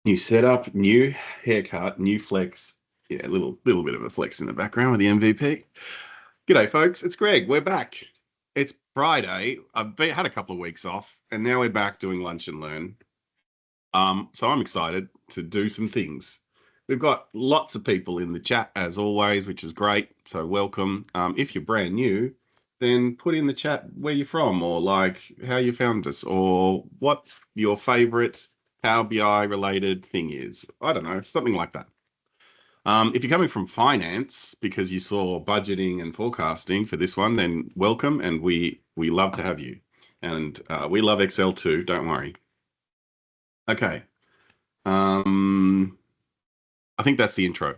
New setup, new haircut, new flex. Yeah, a little bit of a flex in the background with the MVP. G'day, folks. It's Greg. We're back. It's Friday. Had a couple of weeks off, and now we're back doing lunch and learn. So I'm excited to do some things. We've got lots of people in the chat as always, which is great. So welcome. If you're brand new, then put in the chat where you're from, or like how you found us, or what your favorite Power BI related thing is. I don't know, something like that. If you're coming from finance because you saw budgeting and forecasting for this one, then welcome, and we love to have you. And we love Excel too. Don't worry. Okay. I think that's the intro.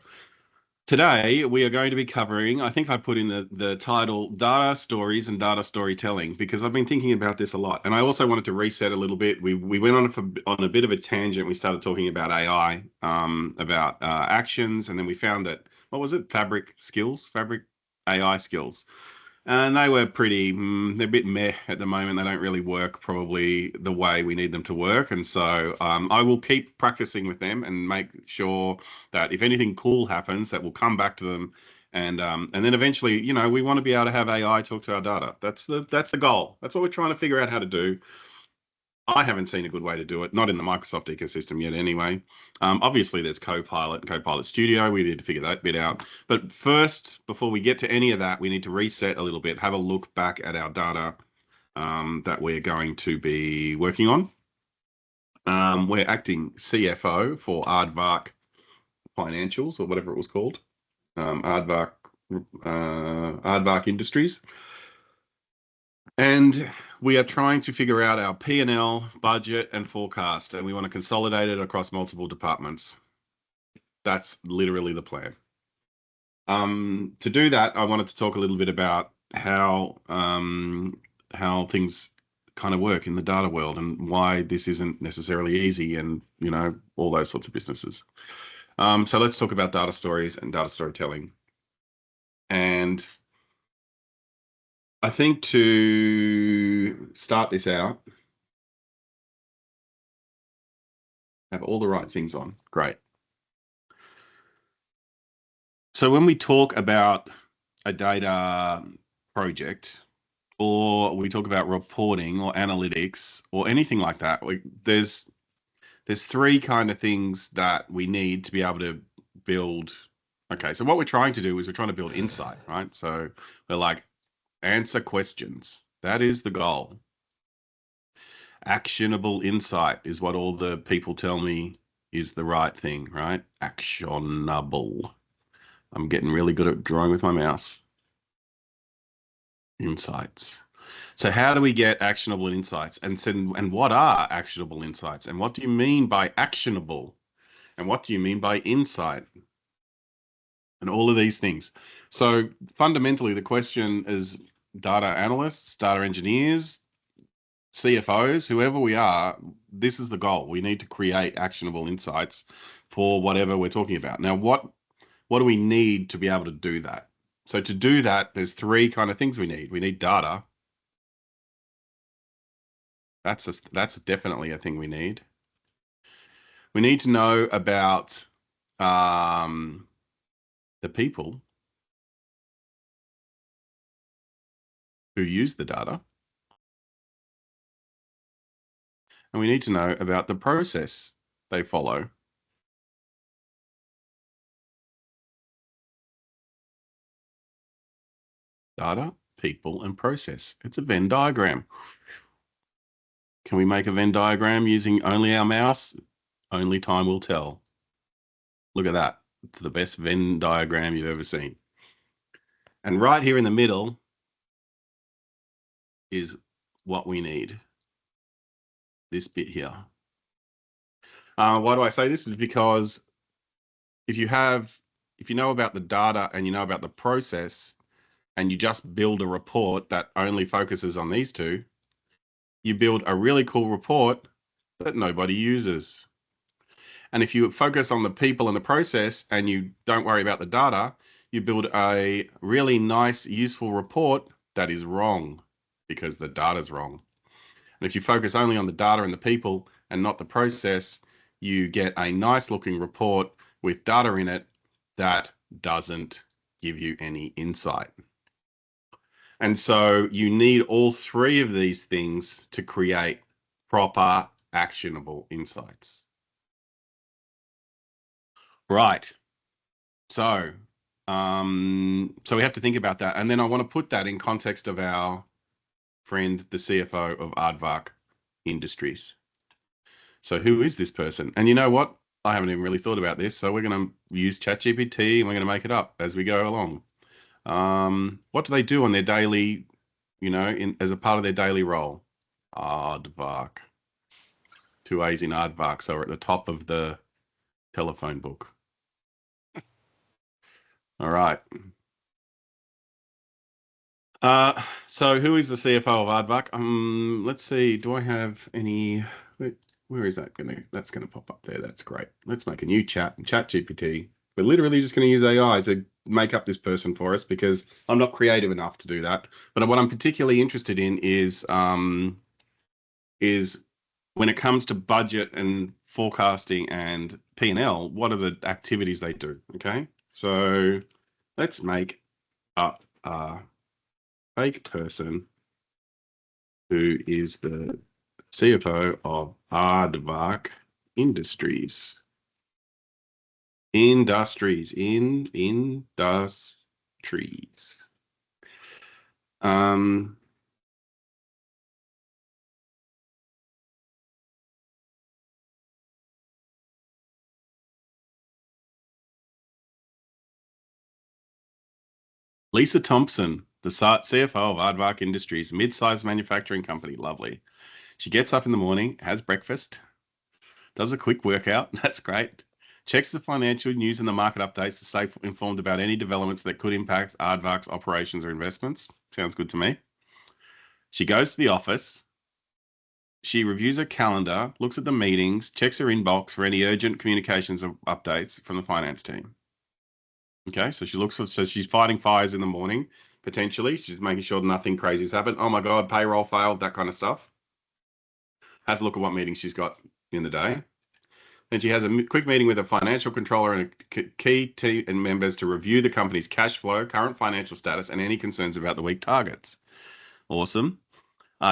Today, we are going to be covering, I think I put in the title, Data Stories and Data Storytelling, because I've been thinking about this a lot. And I also wanted to reset a little bit. We went on a bit of a tangent. We started talking about AI, about actions, and then we found that, what was it? Fabric AI skills. And they were they're a bit meh at the moment. They don't really work probably the way we need them to work. And so I will keep practicing with them and make sure that if anything cool happens, that we'll come back to them. And then eventually, we want to be able to have AI talk to our data. That's the goal. That's what we're trying to figure out how to do. I haven't seen a good way to do it, not in the Microsoft ecosystem yet anyway. Obviously, there's Copilot and Copilot Studio. We need to figure that bit out. But first, before we get to any of that, we need to reset a little bit, have a look back at our data that we're going to be working on. We're acting CFO for Aardvark Financials, or whatever it was called, Aardvark Industries. And we are trying to figure out our P&L, budget, and forecast, and we want to consolidate it across multiple departments. That's literally the plan. To do that, I wanted to talk a little bit about how things kind of work in the data world and why this isn't necessarily easy, and all those sorts of businesses. So let's talk about data stories and data storytelling. And I think to start this out, have all the right things on. Great. So when we talk about a data project, or we talk about reporting or analytics or anything like that, there's three kind of things that we need to be able to build. Okay, so what we're trying to do is we're trying to build insight, right? So we're like, answer questions. That is the goal. Actionable insight is what all the people tell me is the right thing, right? Actionable. I'm getting really good at drawing with my mouse. Insights. So how do we get actionable insights? And what are actionable insights? And what do you mean by actionable? And what do you mean by insight? And all of these things. So fundamentally, the question is data analysts, data engineers, CFOs, whoever we are, this is the goal. We need to create actionable insights for whatever we're talking about. Now, what do we need to be able to do that? So to do that, there's three kind of things we need. We need data. That's definitely a thing we need. We need to know about the people who use the data. And we need to know about the process they follow. Data, people, and process. It's a Venn diagram. Can we make a Venn diagram using only our mouse? Only time will tell. Look at that. It's the best Venn diagram you've ever seen. And right here in the middle is what we need. This bit here. Why do I say this? Because if you know about the data and you know about the process, and you just build a report that only focuses on these two, you build a really cool report that nobody uses. And if you focus on the people and the process and you don't worry about the data, you build a really nice, useful report that is wrong because the data's wrong. And if you focus only on the data and the people and not the process, you get a nice looking report with data in it that doesn't give you any insight. And so you need all three of these things to create proper actionable insights. Right. So, so we have to think about that. And then I want to put that in context of our friend, the CFO of Aardvark Industries. So who is this person? And you know what? I haven't even really thought about this. So we're going to use ChatGPT and we're going to make it up as we go along. What do they do on their daily, as a part of their daily role? Aardvark. Two A's in Aardvark. So we're at the top of the telephone book. All right. So who is the CFO of Aardvark? Let's see. Do I have any? Where is that gonna? That's gonna pop up there. That's great. Let's make a new chat. ChatGPT. We're literally just going to use AI to make up this person for us because I'm not creative enough to do that. But what I'm particularly interested in is when it comes to budget and forecasting and P&L, what are the activities they do? Okay, so let's make up a fake person who is the CFO of Aardvark Industries. Industries. Um, Lisa Thompson, the CFO of Aardvark Industries, mid-sized manufacturing company. Lovely. She gets up in the morning, has breakfast, does a quick workout. That's great. Checks the financial news and the market updates to stay informed about any developments that could impact Aardvark's operations or investments. Sounds good to me. She goes to the office. She reviews her calendar, looks at the meetings, checks her inbox for any urgent communications or updates from the finance team. Okay, so so she's fighting fires in the morning, potentially. She's making sure nothing crazy's happened. Oh my God, payroll failed, that kind of stuff. Has a look at what meetings she's got in the day. Then she has a quick meeting with a financial controller and a key team and members to review the company's cash flow, current financial status, and any concerns about the week targets. Awesome.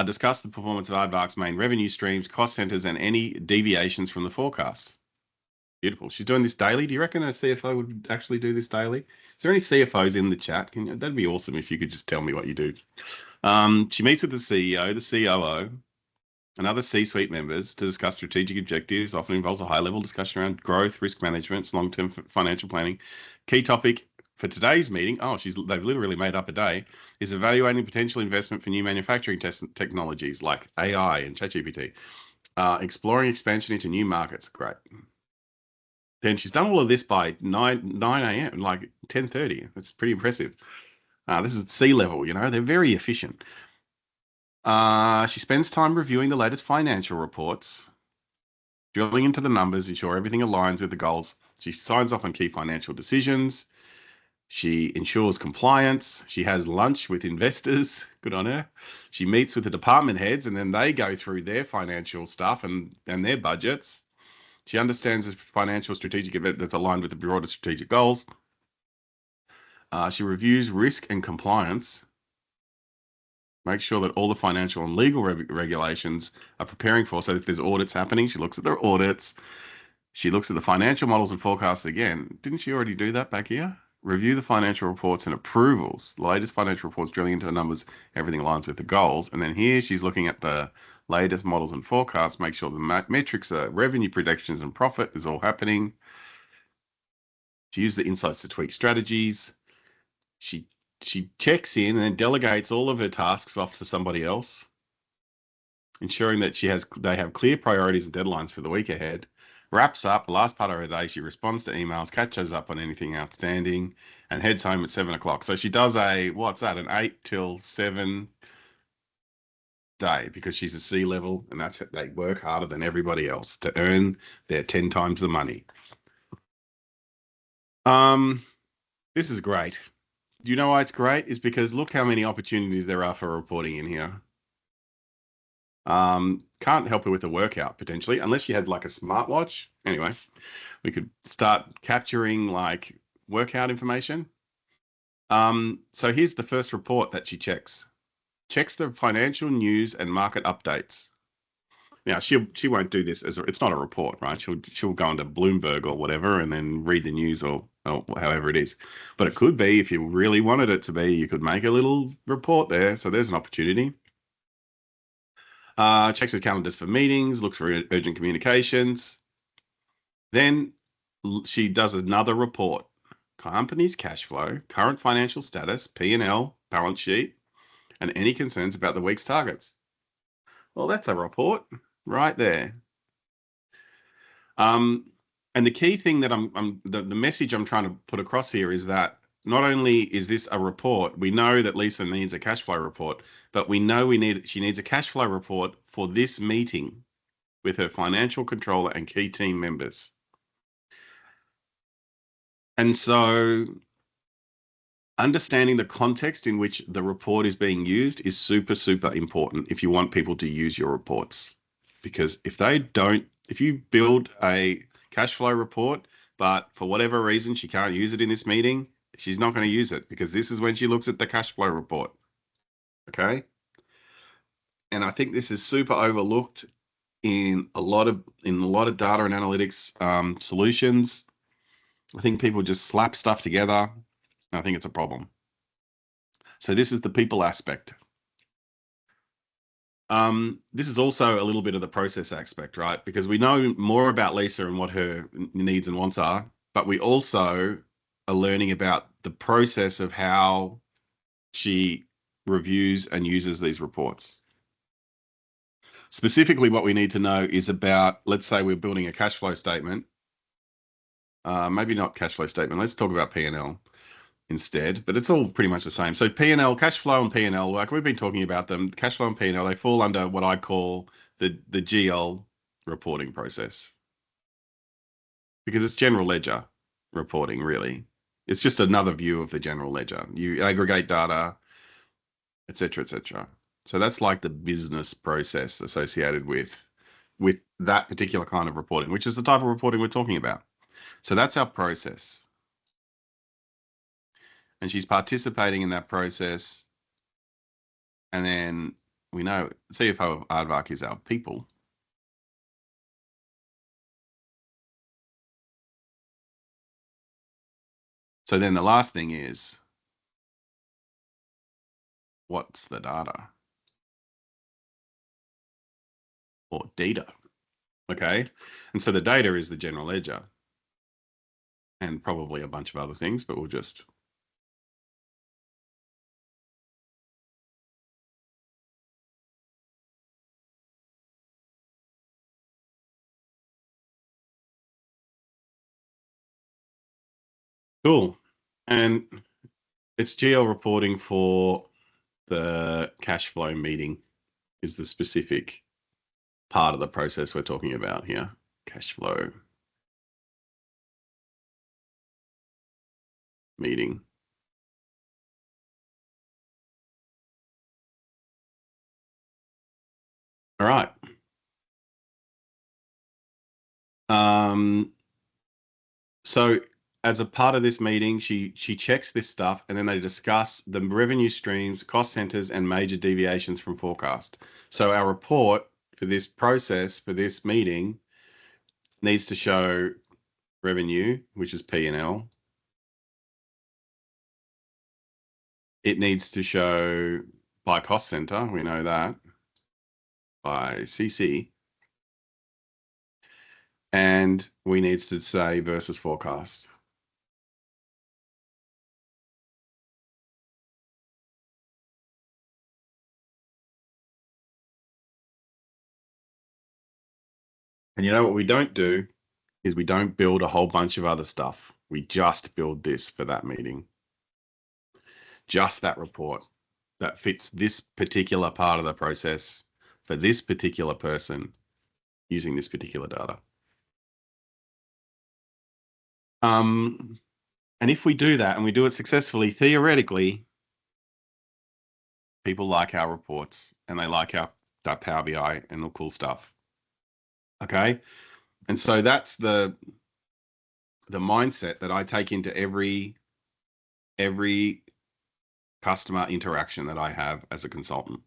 Discuss the performance of Aardvark's main revenue streams, cost centers, and any deviations from the forecast. Beautiful. She's doing this daily. Do you reckon a CFO would actually do this daily? Is there any CFOs in the chat? That'd be awesome if you could just tell me what you do. She meets with the CEO, the COO, and other C-suite members to discuss strategic objectives. Often involves a high-level discussion around growth, risk management, long-term financial planning. Key topic for today's meeting, they've literally made up a day, is evaluating potential investment for new manufacturing technologies like AI and ChatGPT. Exploring expansion into new markets. Great. Then she's done all of this by 9 a.m., like 10:30. That's pretty impressive. This is C-level, they're very efficient. She spends time reviewing the latest financial reports, drilling into the numbers, ensure everything aligns with the goals. She signs off on key financial decisions. She ensures compliance. She has lunch with investors. Good on her. She meets with the department heads, and then they go through their financial stuff and their budgets. She understands the financial strategic event that's aligned with the broader strategic goals. She reviews risk and compliance. Make sure that all the financial and legal regulations are preparing for. So if there's audits happening, she looks at their audits. She looks at the financial models and forecasts again. Didn't she already do that back here? Review the financial reports and approvals. The latest financial reports, drilling into the numbers, everything aligns with the goals. And then here she's looking at the latest models and forecasts. Make sure the metrics are revenue predictions and profit is all happening. She uses the insights to tweak strategies. She checks in and then delegates all of her tasks off to somebody else, ensuring that they have clear priorities and deadlines for the week ahead. Wraps up the last part of her day. She responds to emails, catches up on anything outstanding, and heads home at 7 o'clock. So she does an 8 till 7 day because she's a C-level, and that's it. They work harder than everybody else to earn their 10 times the money. This is great. Do you know why it's great? Is because look how many opportunities there are for reporting in here. Can't help her with a workout potentially, unless she had like a smartwatch. Anyway, we could start capturing like workout information. So here's the first report that she checks. Checks the financial news and market updates. Now she won't do this it's not a report, right? She'll go into Bloomberg or whatever and then read the news or however it is. But it could be, if you really wanted it to be, you could make a little report there. So there's an opportunity. Checks the calendars for meetings, looks for urgent communications. Then she does another report. Company's cash flow, current financial status, P&L, balance sheet, and any concerns about the week's targets. Well, that's a report right there. And the key thing that the message I'm trying to put across here is that not only is this a report, we know that Lisa needs a cash flow report, but we know she needs a cash flow report for this meeting with her financial controller and key team members. And so understanding the context in which the report is being used is super, super important if you want people to use your reports. Because if you build a cash flow report, but for whatever reason she can't use it in this meeting, she's not going to use it, because this is when she looks at the cash flow report. Okay. And I think this is super overlooked in a lot of data and analytics solutions. I think people just slap stuff together. I think it's a problem. So this is the people aspect. This is also a little bit of the process aspect, right? Because we know more about Lisa and what her needs and wants are, but we also are learning about the process of how she reviews and uses these reports. Specifically, what we need to know is about, let's say we're building a cash flow statement. Maybe not cash flow statement. Let's talk about P&L instead, but it's all pretty much the same. So P&L, cash flow and P&L, like we've been talking about them, cash flow and P&L, they fall under what I call the GL reporting process, because it's general ledger reporting, really. It's just another view of the general ledger. You aggregate data, etc., etc. So that's like the business process associated with that particular kind of reporting, which is the type of reporting we're talking about. So that's our process. And she's participating in that process. And then we know CFO of Aardvark is our people. So then the last thing is, what's the data? Or data. Okay. And so the data is the general ledger and probably a bunch of other things, but we'll just. Cool. And it's GL reporting for the cash flow meeting is the specific part of the process we're talking about here. Cash flow meeting. All right. So as a part of this meeting, she checks this stuff, and then they discuss the revenue streams, cost centers, and major deviations from forecast. So our report for this process, for this meeting, needs to show revenue, which is P&L. It needs to show by cost center, we know that, by CC. And we need to say versus forecast. And you know what we don't do is we don't build a whole bunch of other stuff. We just build this for that meeting. Just that report that fits this particular part of the process for this particular person using this particular data. And if we do that and we do it successfully, theoretically, people like our reports and they like our that Power BI and the cool stuff. Okay. And so that's the mindset that I take into every customer interaction that I have as a consultant,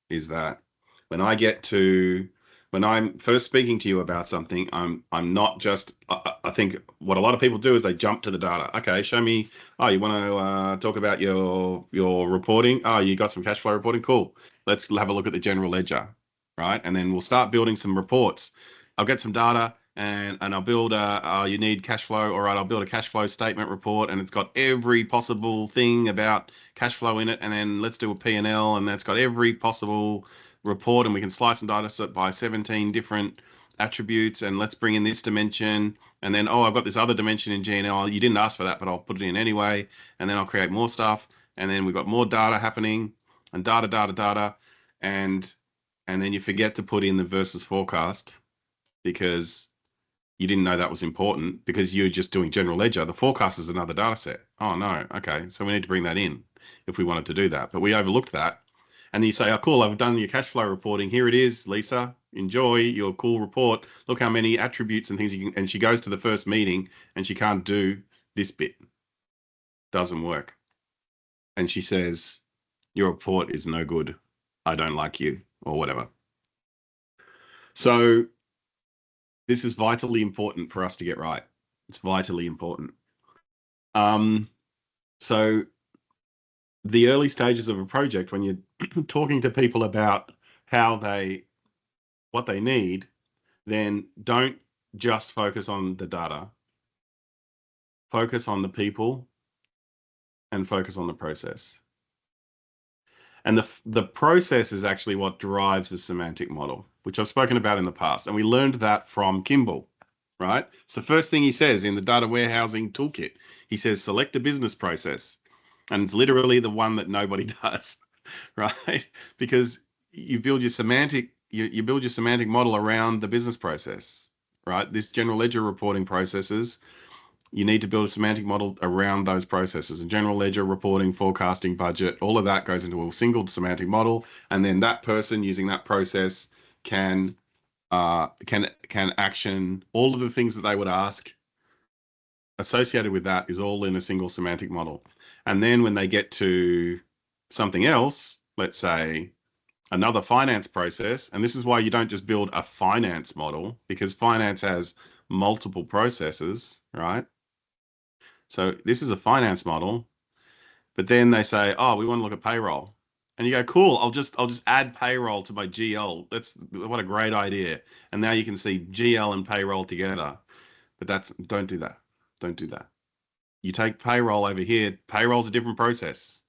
is that when I get to when I'm first speaking to you about something, I'm not just I think what a lot of people do is they jump to the data. Okay, show me. Oh, you want to talk about your reporting? Oh, you got some cash flow reporting? Cool. Let's have a look at the general ledger, right? And then we'll start building some reports. I'll get some data and I'll build you need cash flow. All right, I'll build a cash flow statement report and it's got every possible thing about cash flow in it. And then let's do a P&L and that's got every possible report and we can slice and dice it by 17 different attributes and let's bring in this dimension and then I've got this other dimension in G&L. You didn't ask for that, but I'll put it in anyway. And then I'll create more stuff and then we've got more data happening and data and then you forget to put in the versus forecast because you didn't know that was important because you're just doing general ledger. The forecast is another data set. Oh no, okay, so we need to bring that in if we wanted to do that. But we overlooked that. And you say, oh, cool, I've done your cash flow reporting. Here it is, Lisa. Enjoy your cool report. Look how many attributes and things you can. And she goes to the first meeting and she can't do this bit. Doesn't work. And she says, your report is no good. I don't like you or whatever. So this is vitally important for us to get right. It's vitally important. So the early stages of a project, when you're talking to people about what they need, then don't just focus on the data. Focus on the people and focus on the process. And the process is actually what drives the semantic model, which I've spoken about in the past. And we learned that from Kimball, right? It's the first thing he says in the data warehousing toolkit. He says, select a business process. And it's literally the one that nobody does, right? Because you build your semantic model around the business process, right? This general ledger reporting processes, you need to build a semantic model around those processes. And general ledger reporting, forecasting, budget, all of that goes into a single semantic model. And then that person using that process can action all of the things that they would ask associated with that is all in a single semantic model. And then when they get to something else, let's say another finance process, and this is why you don't just build a finance model, because finance has multiple processes, right? So this is a finance model, but then they say, oh, we want to look at payroll. And you go, cool, I'll just add payroll to my GL. What a great idea. And now you can see GL and payroll together. But don't do that. Don't do that. You take payroll over here. Payroll's a different process.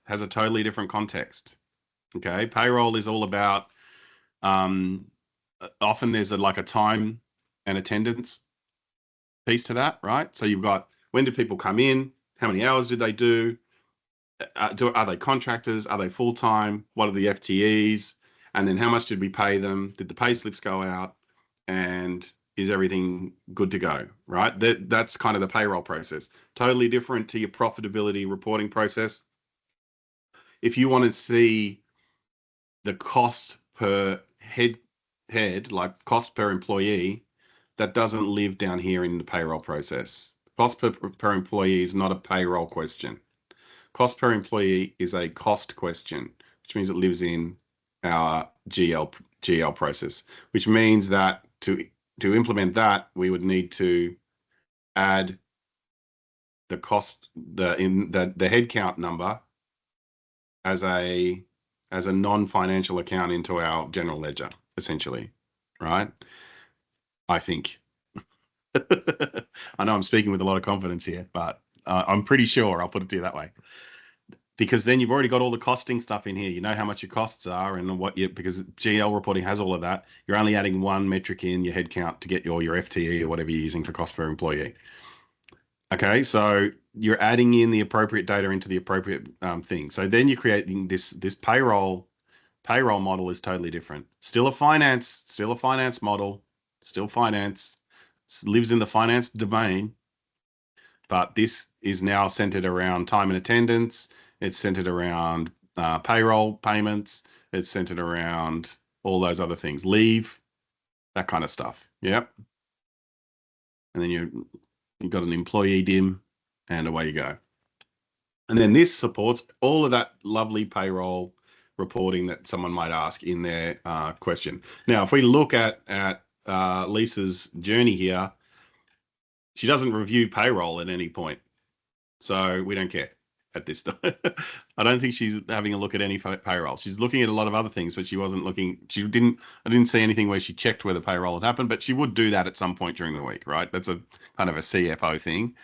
Has a totally different context. Okay. Payroll is all about often there's like a time and attendance piece to that, right? So you've got when did people come in? How many hours did they do? Are they contractors? Are they full time? What are the FTEs? And then how much did we pay them? Did the pay slips go out? And is everything good to go? Right? That's kind of the payroll process. Totally different to your profitability reporting process. If you want to see the cost per head, like cost per employee, that doesn't live down here in the payroll process. Cost per employee is not a payroll question. Cost per employee is a cost question, which means it lives in our GL process, which means that to implement that, we would need to add the cost, the headcount number as a non-financial account into our general ledger, essentially, right? I think. I know I'm speaking with a lot of confidence here, but I'm pretty sure. I'll put it to you that way. Because then you've already got all the costing stuff in here. You know how much your costs are and because GL reporting has all of that. You're only adding one metric in your headcount to get your FTE or whatever you're using for cost per employee. Okay, so you're adding in the appropriate data into the appropriate thing. So then you're creating this payroll model is totally different. Still a finance model, still finance, lives in the finance domain, but this is now centered around time and attendance. It's centered around payroll payments. It's centered around all those other things, leave, that kind of stuff. Yep. And then you've got an employee dim, and away you go. And then this supports all of that lovely payroll reporting that someone might ask in their question. Now, if we look at Lisa's journey here, she doesn't review payroll at any point, so we don't care at this time. I don't think she's having a look at any payroll. She's looking at a lot of other things, but she wasn't looking. She didn't. I didn't see anything where she checked whether payroll had happened, but she would do that at some point during the week, right? That's a kind of a CFO thing.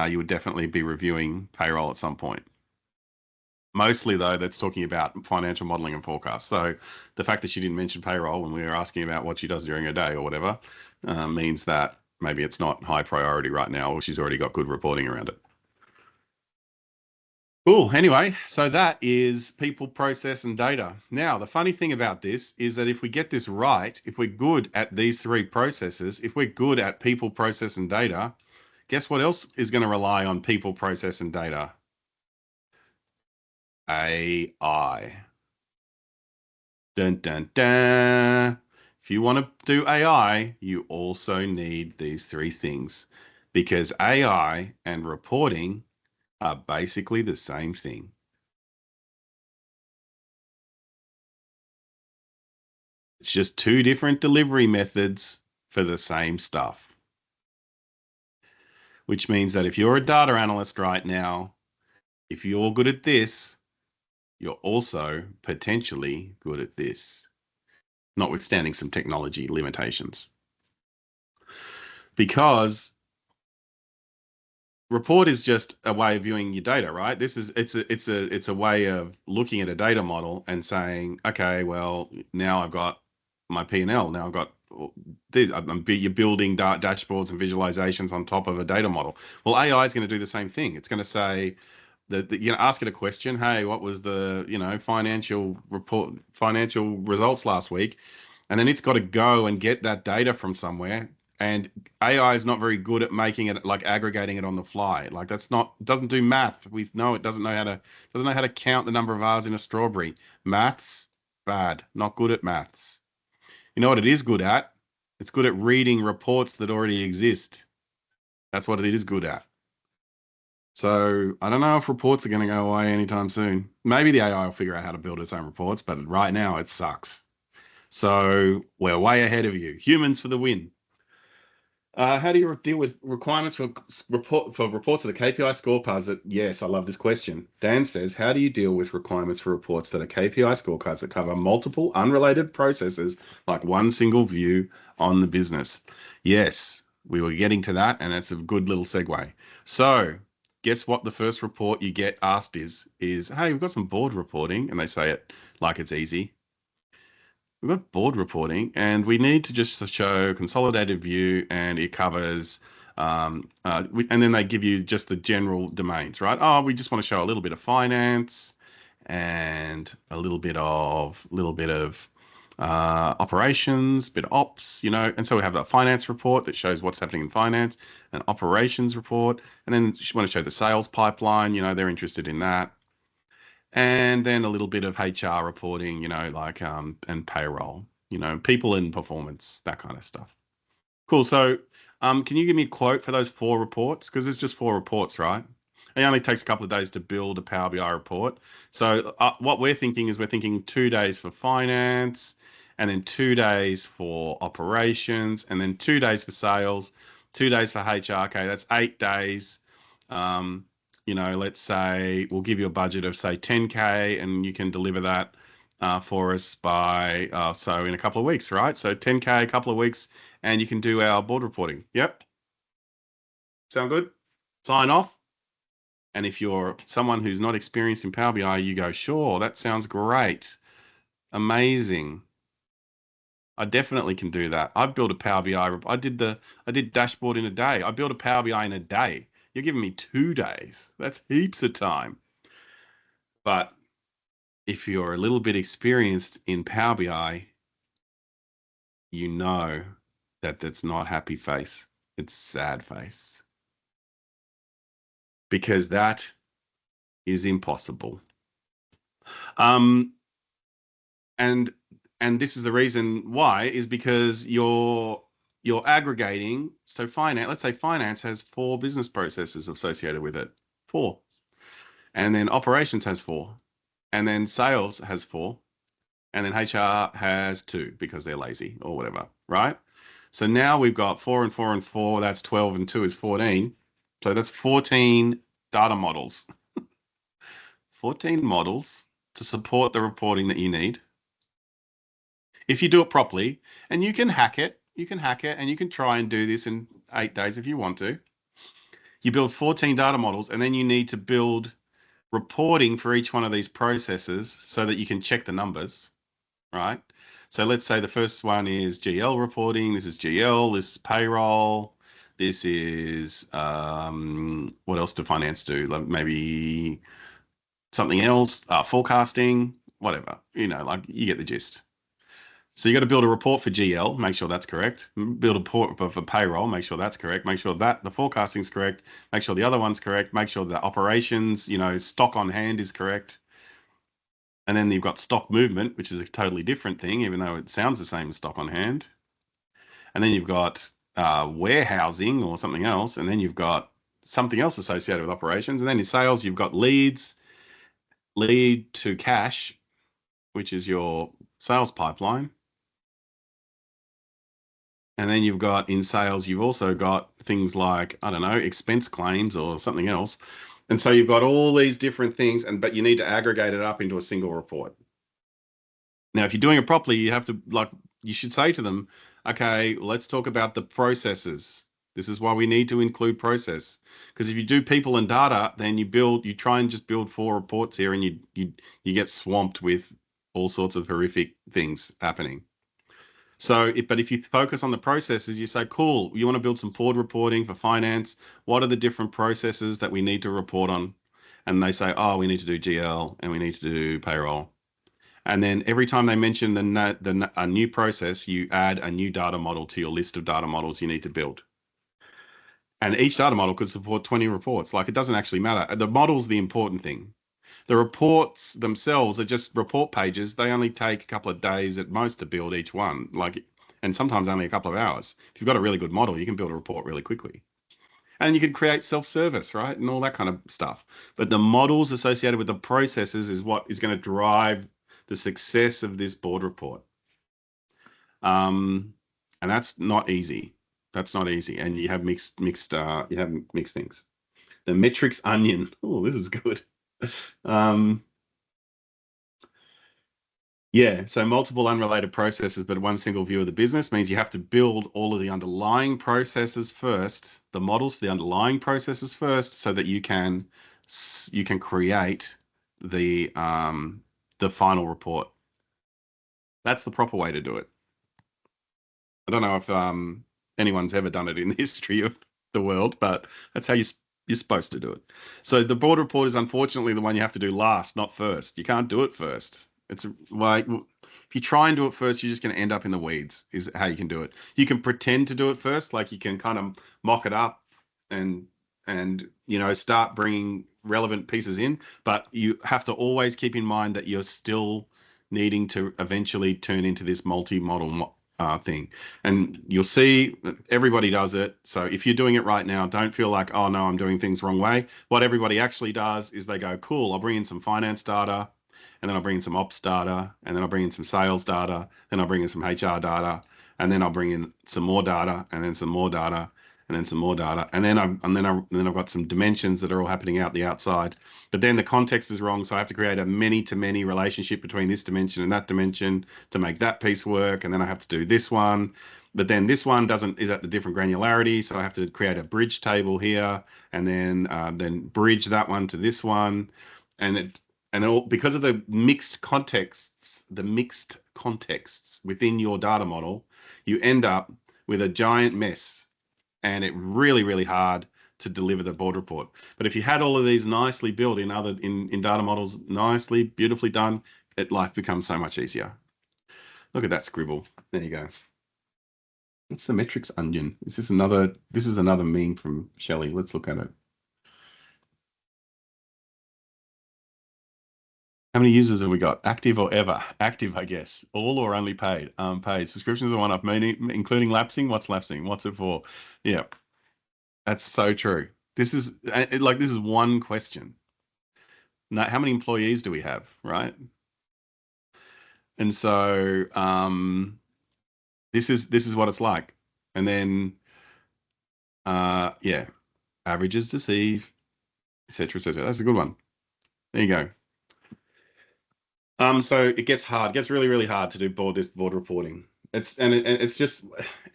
You would definitely be reviewing payroll at some point. Mostly, though, that's talking about financial modeling and forecast. So the fact that she didn't mention payroll when we were asking about what she does during her day or whatever means that maybe it's not high priority right now, or she's already got good reporting around it. Cool. Anyway, so that is people, process, and data. Now, the funny thing about this is that if we get this right, if we're good at these three processes, if we're good at people, process, and data, guess what else is going to rely on people, process, and data? AI. Dun dun dun. If you want to do AI, you also need these three things because AI and reporting are basically the same thing. It's just two different delivery methods for the same stuff, which means that if you're a data analyst right now, if you're good at this, you're also potentially good at this, notwithstanding some technology limitations. Because report is just a way of viewing your data, right? This is it's a way of looking at a data model and saying, okay, well, now I've got my P&L. Now I've got this. You're building dashboards and visualizations on top of a data model. Well, AI is going to do the same thing. It's going to say that you know, ask it a question. Hey, what was the financial results last week? And then it's got to go and get that data from somewhere. And AI is not very good at making it like aggregating it on the fly. Like that's not doesn't do math. We know it doesn't know how to count the number of R's in a strawberry. Maths, bad, not good at maths. You know what it is good at? It's good at reading reports that already exist. That's what it is good at. So I don't know if reports are going to go away anytime soon. Maybe the AI will figure out how to build its own reports, but right now it sucks. So we're way ahead of you. Humans for the win. How do you deal with requirements for reports that are KPI scorecards? That yes, I love this question. Dan says, how do you deal with requirements for reports that are KPI scorecards that cover multiple unrelated processes, like one single view on the business? Yes, we were getting to that, and that's a good little segue. So, guess what? The first report you get asked is hey, we've got some board reporting, and they say it like it's easy. We've got board reporting, and we need to just show consolidated view, and it covers. And then they give you just the general domains, right? Oh, we just want to show a little bit of finance and a little bit of operations, bit of ops, you know. And so we have a finance report that shows what's happening in finance, an operations report, and then you want to show the sales pipeline. You know, they're interested in that, and then a little bit of HR reporting, you know, like and payroll, you know, people and performance, that kind of stuff. Cool. So, can you give me a quote for those four reports? Because it's just four reports, right? It only takes a couple of days to build a Power BI report. So, what we're thinking is we're thinking 2 days for finance, and then 2 days for operations, and then 2 days for sales, 2 days for HR. Okay, that's 8 days. Um, you know, let's say we'll give you a budget of say 10K, and you can deliver that for us by so in a couple of weeks, right? So 10K, a couple of weeks, and you can do our board reporting. Yep. Sound good? Sign off. And if you're someone who's not experienced in Power BI, you go, sure, that sounds great. Amazing. I definitely can do that. I've built a Power BI. I did dashboard in a day. I built a Power BI in a day. You're giving me 2 days. That's heaps of time. But if you're a little bit experienced in Power BI, you know that that's not happy face. It's sad face. Because that is impossible. Um, and And this is the reason why, is because you're aggregating. So finance, let's say finance has 4 business processes associated with it. 4. And then operations has 4. And then sales has 4. And then HR has 2 because they're lazy or whatever, right? So now we've got 4 and 4 and 4, that's 12, and 2 is 14. So that's 14 data models. 14 models to support the reporting that you need. If you do it properly, and you can hack it, and you can try and do this in 8 days if you want to. You build 14 data models, and then you need to build reporting for each one of these processes so that you can check the numbers, right? So let's say the first one is GL reporting. This is GL. This is payroll. This is what else do finance do? Like maybe something else, forecasting, whatever. Like you get the gist. So you got to build a report for GL, make sure that's correct. Build a report for payroll, make sure that's correct. Make sure that the forecasting's correct. Make sure the other one's correct. Make sure the operations, stock on hand is correct. And then you've got stock movement, which is a totally different thing, even though it sounds the same as stock on hand. And then you've got warehousing or something else. And then you've got something else associated with operations. And then in sales, you've got lead to cash, which is your sales pipeline. And then you've got in sales, you've also got things like, I don't know, expense claims or something else. And so you've got all these different things, but you need to aggregate it up into a single report. Now, if you're doing it properly, you should say to them, okay, let's talk about the processes. This is why we need to include process. Because if you do people and data, then you try and just build 4 reports here, and you get swamped with all sorts of horrific things happening. But if you focus on the processes, you say, cool, you want to build some forward reporting for finance. What are the different processes that we need to report on? And they say, oh, we need to do GL and we need to do payroll. And then every time they mention a new process, you add a new data model to your list of data models you need to build. And each data model could support 20 reports. Like, it doesn't actually matter. The model's the important thing. The reports themselves are just report pages. They only take a couple of days at most to build each one, and sometimes only a couple of hours. If you've got a really good model, you can build a report really quickly. And you can create self-service, right? And all that kind of stuff. But the models associated with the processes is what is going to drive the success of this board report. And that's not easy. That's not easy. And you have mixed things. The metrics onion. Oh, this is good. Yeah, so multiple unrelated processes, but one single view of the business means you have to build all of the underlying processes first, the models for the underlying processes first, so that you can create the final report. That's the proper way to do it. I don't know if anyone's ever done it in the history of the world, but that's how you're supposed to do it. So the board report is unfortunately the one you have to do last, not first. You can't do it first. It's like, if you try and do it first, you're just going to end up in the weeds, is how you can do it. You can pretend to do it first, like you can kind of mock it up and start bringing relevant pieces in, but you have to always keep in mind that you're still needing to eventually turn into this multi-model thing. And you'll see everybody does it. So if you're doing it right now, don't feel like, oh no, I'm doing things the wrong way. What everybody actually does is they go, cool, I'll bring in some finance data, and then I'll bring in some ops data, and then I'll bring in some sales data, then I'll bring in some HR data, and then I'll bring in some more data, and then some more data, and then some more data, and then I've got some dimensions that are all happening out the outside. But then the context is wrong, so I have to create a many-to-many relationship between this dimension and that dimension to make that piece work, and then I have to do this one. But then this one is at the different granularity, so I have to create a bridge table here, and then bridge that one to this one, and because of the mixed contexts within your data model, you end up with a giant mess, and it's really, really hard to deliver the board report. But if you had all of these nicely built in data models, nicely, beautifully done, life becomes so much easier. Look at that scribble. There you go. What's the metrics onion? This is another meme from Shelley. Let's look at it. How many users have we got? Active or ever? Active, I guess. All or only paid? Paid. Subscriptions are one-off, meaning including lapsing. What's lapsing? What's it for? Yeah, that's so true. This is like this is one question. Now, how many employees do we have, right? And so this is what it's like. And then yeah, averages deceive, etc., etc. That's a good one. There you go. So it gets hard, it gets really, really hard to do board reporting. It's just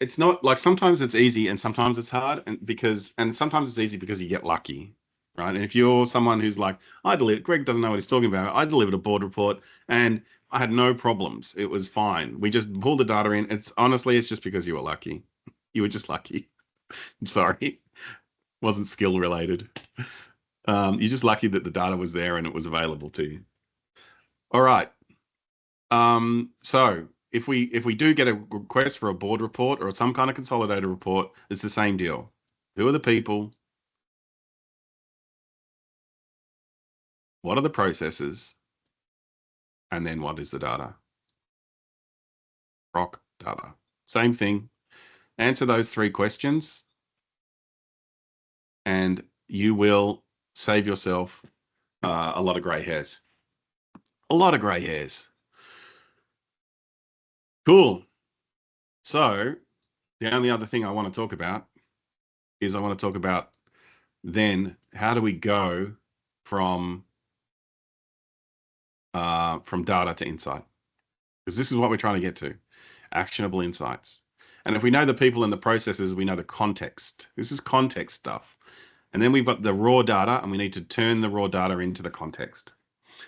it's not like sometimes it's easy and sometimes it's hard and sometimes it's easy because you get lucky, right? And if you're someone who's like, Greg doesn't know what he's talking about. I delivered a board report and I had no problems. It was fine. We just pulled the data in. It's honestly, it's just because you were lucky. You were just lucky. I'm sorry. Wasn't skill related. You're just lucky that the data was there and it was available to you. All right. So if we do get a request for a board report or some kind of consolidated report, it's the same deal. Who are the people? What are the processes? And then what is the data? Rock data. Same thing. Answer those three questions and you will save yourself a lot of gray hairs. A lot of gray hairs. Cool. So the only other thing I want to talk about is I want to talk about then how do we go from data to insight? Because this is what we're trying to get to, actionable insights. And if we know the people and the processes, we know the context. This is context stuff. And then we've got the raw data and we need to turn the raw data into the context.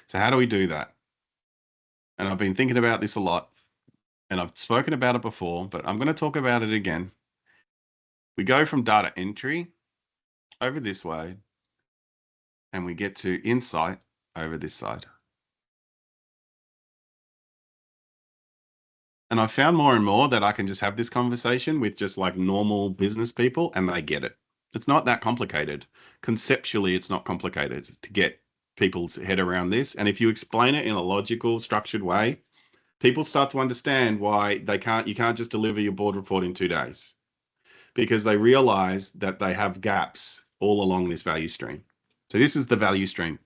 So how do we do that? And I've been thinking about this a lot and I've spoken about it before, but I'm going to talk about it again. We go from data entry over this way and we get to insight over this side. And I've found more and more that I can just have this conversation with just like normal business people and they get it. It's not that complicated. Conceptually, it's not complicated to get people's head around this. And if you explain it in a logical, structured way, people start to understand why you can't just deliver your board report in 2 days because they realize that they have gaps all along this value stream. So this is the value stream,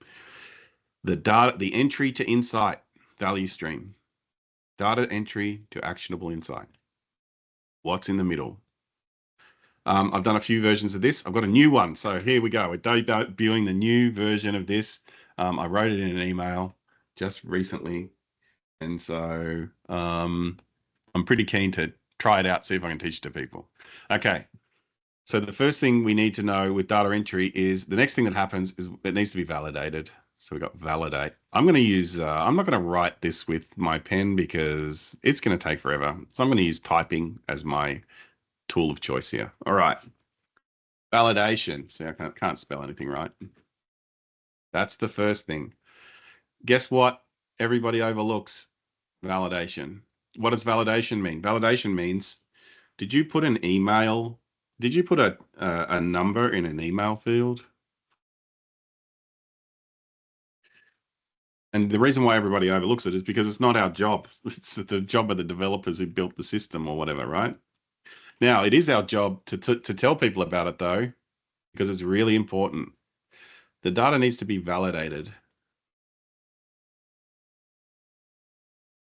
the data, the entry to insight value stream. Data entry to actionable insight. What's in the middle? I've done a few versions of this. I've got a new one. So here we go. We're debuting the new version of this. I wrote it in an email just recently. And so I'm pretty keen to try it out, see if I can teach it to people. Okay. So the first thing we need to know with data entry is the next thing that happens is it needs to be validated. So we got validate. I'm going to use, I'm not going to write this with my pen because it's going to take forever. So I'm going to use typing as my tool of choice here. All right. Validation. See, I can't spell anything right. That's the first thing. Guess what? Everybody overlooks validation. What does validation mean? Validation means, did you put an email? Did you put a number in an email field? And the reason why everybody overlooks it is because it's not our job. It's the job of the developers who built the system or whatever, right? Now, it is our job to tell people about it, though, because it's really important. The data needs to be validated.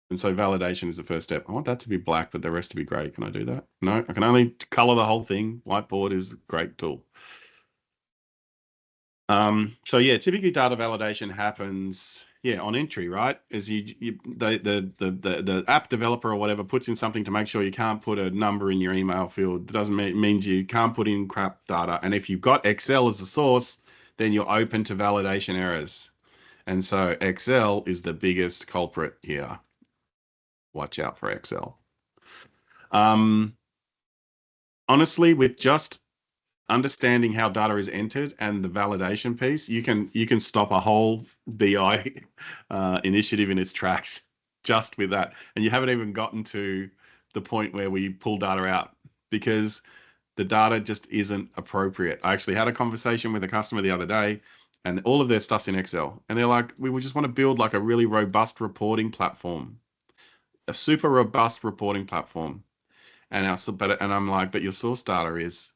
And so validation is the first step. I want that to be black, but the rest to be gray. Can I do that? No, I can only color the whole thing. Whiteboard is a great tool. So yeah, typically data validation happens, on entry, right? As the app developer or whatever puts in something to make sure you can't put a number in your email field. It doesn't means you can't put in crap data. And if you've got Excel as the source, then you're open to validation errors. And so Excel is the biggest culprit here. Watch out for Excel. Honestly, with just understanding how data is entered and the validation piece, you can stop a whole BI initiative in its tracks just with that. And you haven't even gotten to the point where we pull data out because the data just isn't appropriate. I actually had a conversation with a customer the other day, and all of their stuff's in Excel. And they're like, we would just want to build like a really robust reporting platform, a super robust reporting platform. And I'm like, but your source data is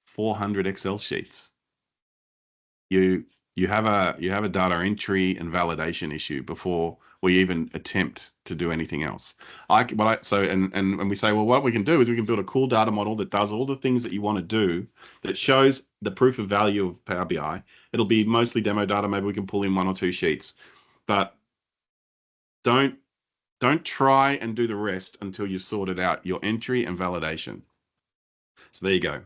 400 Excel sheets. You you have a data entry and validation issue before we even attempt to do anything else. And we say, well, what we can do is we can build a cool data model that does all the things that you want to do, that shows the proof of value of Power BI. It'll be mostly demo data. Maybe we can pull in one or two sheets, but don't don't try and do the rest until you've sorted out your entry and validation. So there you go.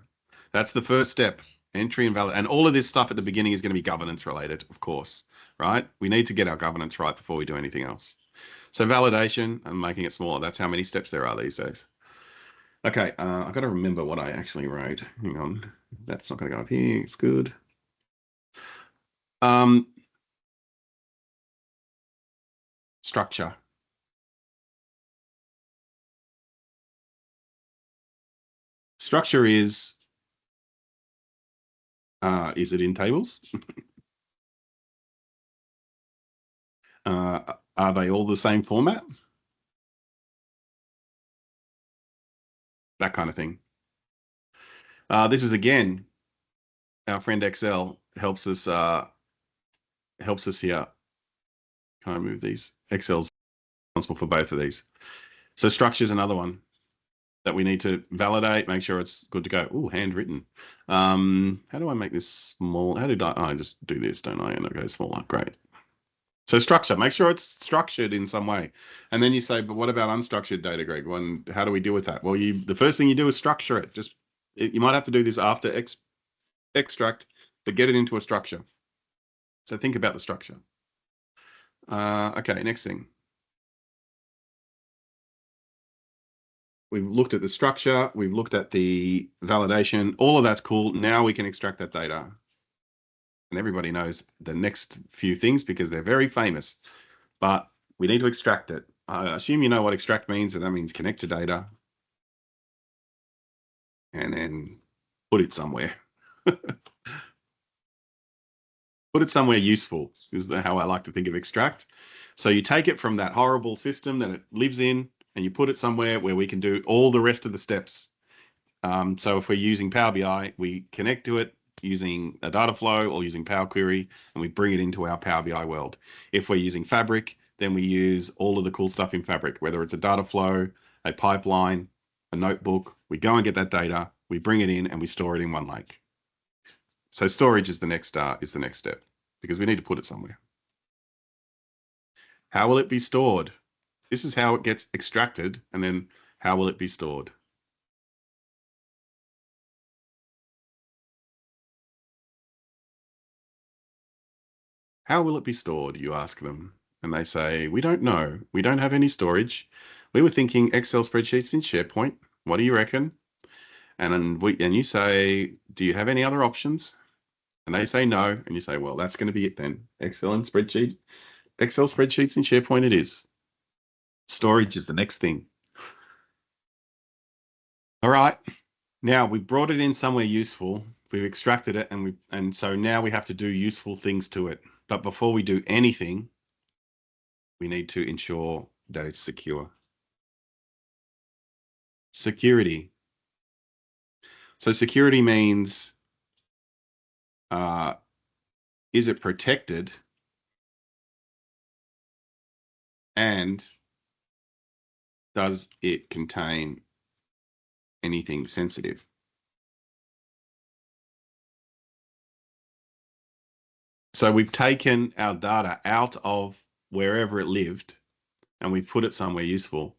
That's the first step. Entry and valid. And all of this stuff at the beginning is going to be governance related, of course, right? We need to get our governance right before we do anything else. So validation and making it smaller. That's how many steps there are these days. Okay, I've got to remember what I actually wrote. Hang on. That's not going to go up here. It's good. Um, Structure. Structure is it in tables? Are they all the same format? That kind of thing. This is again, our friend Excel helps us here. Can I move these? Excel's responsible for both of these. So structure is another one that we need to validate, make sure it's good to go. Oh, handwritten. How do I make this small? How did I just do this, don't I? And it goes smaller. Great. So structure, make sure it's structured in some way. And then you say, but what about unstructured data, Greg? How do we deal with that? Well, the first thing you do is structure it. You might have to do this after extract, but get it into a structure. So think about the structure. Okay, next thing. We've looked at the structure, we've looked at the validation, all of that's cool. Now we can extract that data. And everybody knows the next few things because they're very famous, but we need to extract it. I assume you know what extract means, but that means connect to data and then put it somewhere. Put it somewhere useful is how I like to think of extract. So you take it from that horrible system that it lives in and you put it somewhere where we can do all the rest of the steps. So if we're using Power BI, we connect to it using a data flow or using Power Query, and we bring it into our Power BI world. If we're using Fabric, then we use all of the cool stuff in Fabric, whether it's a data flow, a pipeline, a notebook. We go and get that data, we bring it in, and we store it in OneLake. So storage is the next step because we need to put it somewhere. How will it be stored? This is how it gets extracted, and then how will it be stored? How will it be stored? You ask them. And they say, we don't know. We don't have any storage. We were thinking Excel spreadsheets in SharePoint. What do you reckon? And you say, do you have any other options? And they say no. And you say, well, that's going to be it then. Excel spreadsheets in SharePoint it is. Storage is the next thing. All right. Now we've brought it in somewhere useful. We've extracted it and so now we have to do useful things to it. But before we do anything, we need to ensure that it's secure. Security. So security means, is it protected and does it contain anything sensitive? So we've taken our data out of wherever it lived and we put it somewhere useful.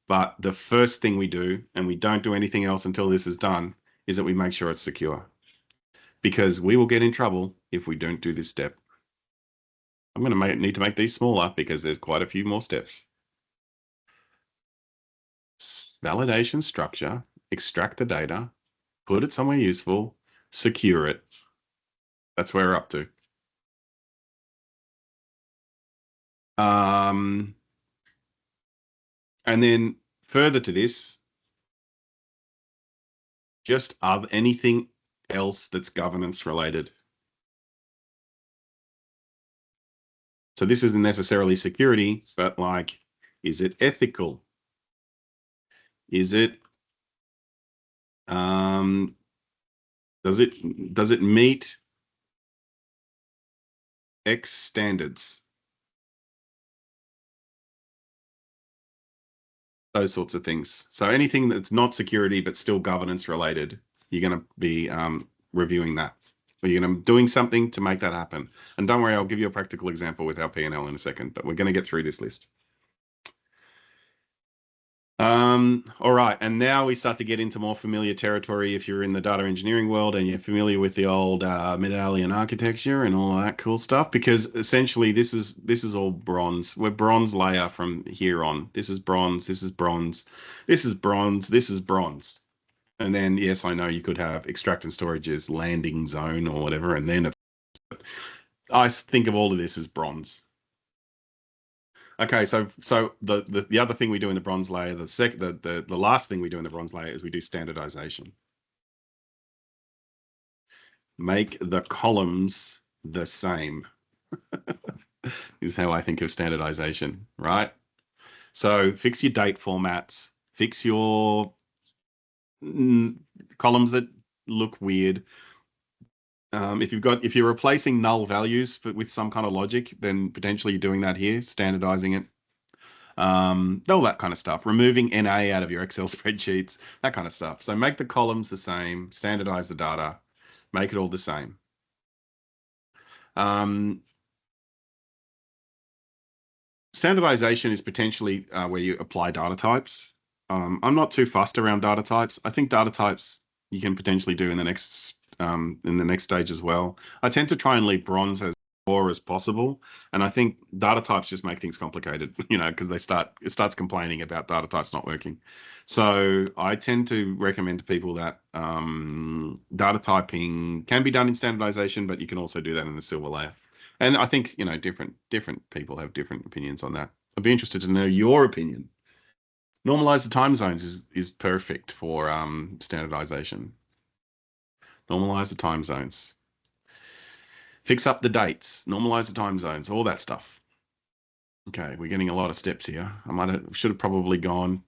But the first thing we do, and we don't do anything else until this is done, is that we make sure it's secure. Because we will get in trouble if we don't do this step. I'm going to need to make these smaller because there's quite a few more steps. Validation structure, extract the data, put it somewhere useful, secure it. That's where we're up to. And then further to this, just anything else that's governance related. So this isn't necessarily security, but like, is it ethical? Is it um, does it meet X standards? Those sorts of things. So anything that's not security but still governance related, you're going to be reviewing that. Or you're going to be doing something to make that happen. And don't worry, I'll give you a practical example with our P&L in a second, but we're going to get through this list. All right, and now we start to get into more familiar territory if you're in the data engineering world and you're familiar with the old medallion architecture and all that cool stuff, because essentially this is all bronze. We're bronze layer from here on. This is bronze, this is bronze, this is bronze, this is bronze. And then yes, I know you could have extract and storage as landing zone or whatever, and then I think of all of this as bronze. Okay, so the other thing we do in the bronze layer, the last thing we do in the bronze layer is we do standardization. Make the columns the same is how I think of standardization, right? So fix your date formats, fix your columns that look weird. If you're replacing null values with some kind of logic, then potentially you're doing that here, standardizing it. All that kind of stuff. Removing NA out of your Excel spreadsheets, that kind of stuff. So make the columns the same, standardize the data, make it all the same. Standardization is potentially where you apply data types. I'm not too fussed around data types. I think data types you can potentially do in the next stage as well. I tend to try and leave bronze as core as possible, and I think data types just make things complicated, because it starts complaining about data types not working. So I tend to recommend to people that data typing can be done in standardization, but you can also do that in the silver layer. And I think, different people have different opinions on that. I'd be interested to know your opinion. Normalize the time zones is perfect for standardization. Normalize the time zones. Fix up the dates. Normalize the time zones. All that stuff. Okay, we're getting a lot of steps here. Should have probably gone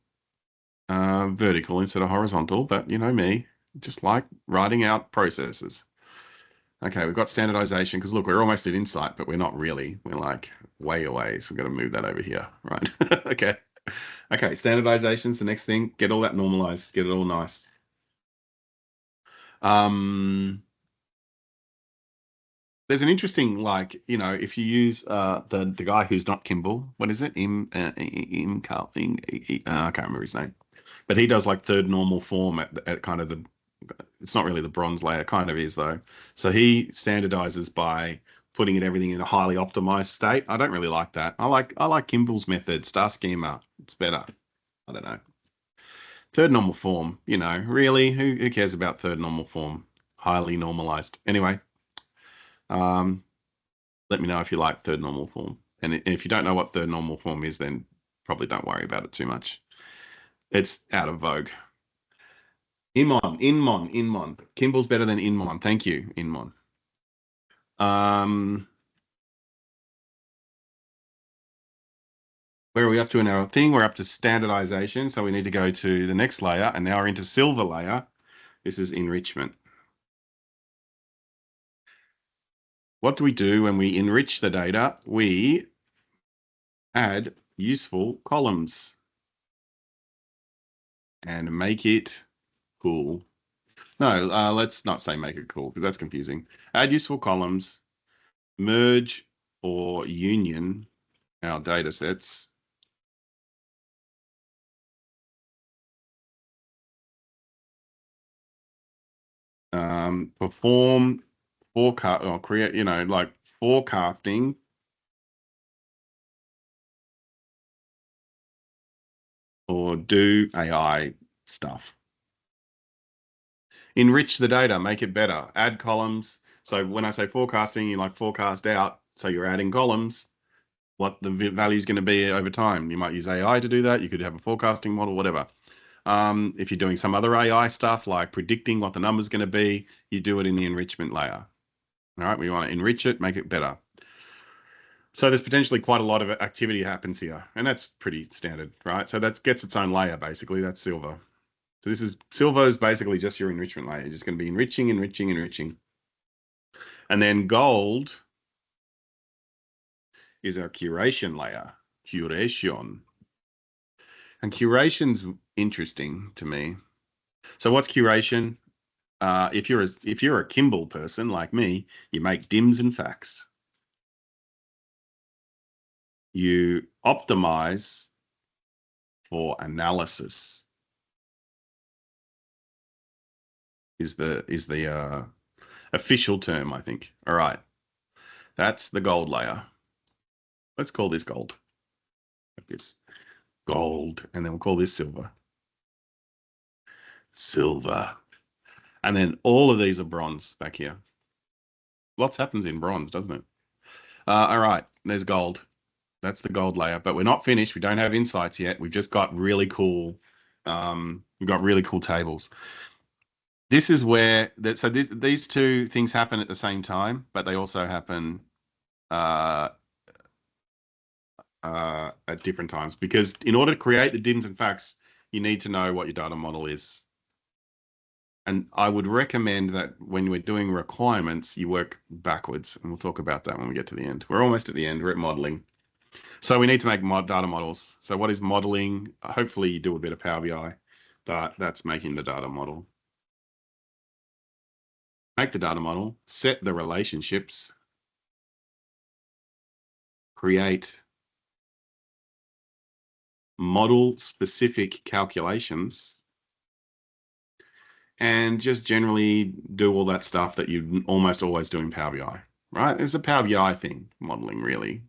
vertical instead of horizontal, but you know me, just like writing out processes. Okay, we've got standardization because look, we're almost at insight, but we're not really. We're like way away, so we've got to move that over here, right? Okay. Okay, standardization's the next thing. Get all that normalized, get it all nice. There's an interesting, like, if you use the guy who's not Kimball, what is it? I can't remember his name, but he does like third normal form at kind of it's not really the bronze layer, kind of is though. So he standardizes by putting everything in a highly optimized state. I don't really like that. I like Kimball's method, star schema. It's better. I don't know. Third normal form, really, who cares about third normal form? Highly normalized. Anyway, um, let me know if you like third normal form. And if you don't know what third normal form is, then probably don't worry about it too much. It's out of vogue. Inmon. Kimball's better than Inmon. Thank you, Inmon. Where are we up to in our thing? We're up to standardization. So we need to go to the next layer, and now we're into silver layer. This is enrichment. What do we do when we enrich the data? We add useful columns and make it cool. No, let's not say make it cool because that's confusing. Add useful columns, merge or union our data sets. Perform forecast or create, like forecasting or do AI stuff. Enrich the data, make it better, add columns. So when I say forecasting, you like forecast out. So you're adding columns, what the value is going to be over time. You might use AI to do that. You could have a forecasting model, whatever. If you're doing some other AI stuff like predicting what the number is going to be, you do it in the enrichment layer. All right, we want to enrich it, make it better. So there's potentially quite a lot of activity happens here, and that's pretty standard, right? So that gets its own layer, basically. That's silver. So this is silver is basically just your enrichment layer. You're just going to be enriching, enriching, enriching. And then gold is our curation layer, curation. And curation's interesting to me. So what's curation? If you're a Kimball person like me, you make dims and facts. You optimize for analysis is the official term, I think. All right, that's the gold layer. Let's call this gold. It's gold, and then we'll call this silver. Silver. And then all of these are bronze back here. Lots happens in bronze, doesn't it? All right, there's gold. That's the gold layer, but we're not finished. We don't have insights yet. We've just got really cool. We've got really cool tables. This is where that. So these two things happen at the same time, but they also happen uh, at different times. Because in order to create the dims and facts, you need to know what your data model is. And I would recommend that when we're doing requirements, you work backwards. And we'll talk about that when we get to the end. We're almost at the end. We're at modeling. So we need to make data models. So what is modeling? Hopefully you do a bit of Power BI, but that's making the data model. Make the data model, set the relationships, create model-specific calculations, and just generally do all that stuff that you almost always do in Power BI, right? It's a Power BI thing, modeling really.